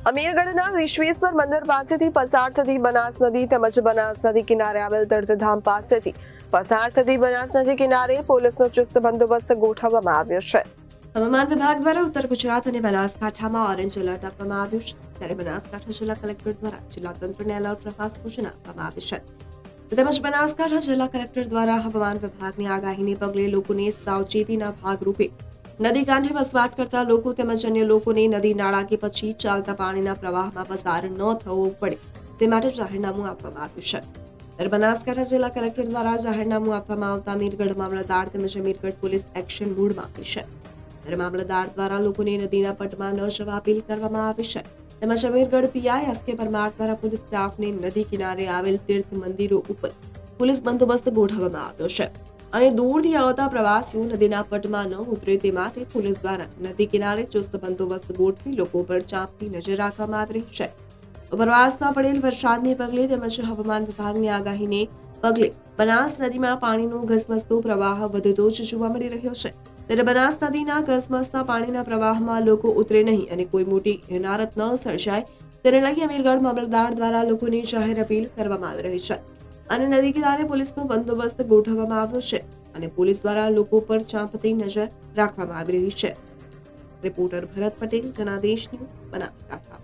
અમીરગઢના વિશ્વેશ્વર મંદિર પાસેથી પસાર થતી બનાસ નદી તેમજ બનાસ નદી કિનારે આવેલ તીર્થધામ પાસેથી પસાર થતી બનાસ નદી કિનારે પોલીસનો ચુસ્ત બંદોબસ્ત ગોઠવવામાં આવ્યો છે। હવામાન વિભાગ દ્વારા ઉત્તર ગુજરાત અને બનાસકાંઠામાં ઓરેન્જ એલર્ટ આપવામાં આવ્યું છે, ત્યારે બનાસકાંઠા જિલ્લા કલેક્ટર દ્વારા જિલ્લા તંત્રને એલર્ટ રહેવા સૂચના આપવામાં આવી છે। તેમજ બનાસકાંઠા જિલ્લા કલેક્ટર દ્વારા હવામાન વિભાગની આગાહીને પગલે લોકોને સાવચેતીના ભાગરૂપે નદી કાંઠે વસવાટ કરતા લોકો તેમજ અન્ય લોકોને નદી નાળા કે પછી ચાલતા પાણીના પ્રવાહમાં પસાર ન થવું પડે તે માટે જાહેરનામું આપવામાં આવ્યું છે। ત્યારે બનાસકાંઠા જિલ્લા કલેક્ટર દ્વારા જાહેરનામું આપવામાં આવતા અમીરગઢ મામલતદાર તેમજ અમીરગઢ પોલીસ એક્શન મોડમાં આવી છે। ત્યારે મામલતદાર દ્વારા લોકોને નદીના પટમાં ન જવા અપીલ કરવામાં આવી છે। તેમજ અમીરગઢ પીઆઈ એસકે પરમાર દ્વારા પોલીસ સ્ટાફને નદી કિનારે આવેલ તીર્થ મંદિરો ઉપર પોલીસ બંદોબસ્ત ગોઠવવામાં આવ્યો છે અને દૂરથી આવતા પ્રવાસીઓ નદીના પટમાં ન ઉતરે તે માટે પોલીસ દ્વારા નદી કિનારે ચુસ્ત બંદોબસ્ત ગોઠવી લોકો પર ચાંપતી નજર રાખવામાં આવી રહી છે। ઉપરવાસમાં પડેલ વરસાદને પગલે તેમજ હવામાન વિભાગની આગાહીને પગલે બનાસ નદીમાં પાણીનો ધસમસતો પ્રવાહ વધતો જ જોવા મળી રહ્યો છે। ત્યારે બનાસ નદીના ધસમસતા પાણીના પ્રવાહમાં લોકો ઉતરે નહીં અને કોઈ મોટી ઇમારત ન સર્જાય તેને લઈ અમીરગઢ મામલતદાર દ્વારા લોકોની જાહેર અપીલ કરવામાં આવી રહી છે અને નદી કિનારે પોલીસનો બંદોબસ્ત ગોઠવવામાં આવ્યો છે અને પોલીસ દ્વારા લોકો પર ચાંપતી નજર રાખવામાં આવી રહી છે। રિપોર્ટર ભરત પટેલ, જનાદેશ ન્યૂઝ, બનાસકાંઠા।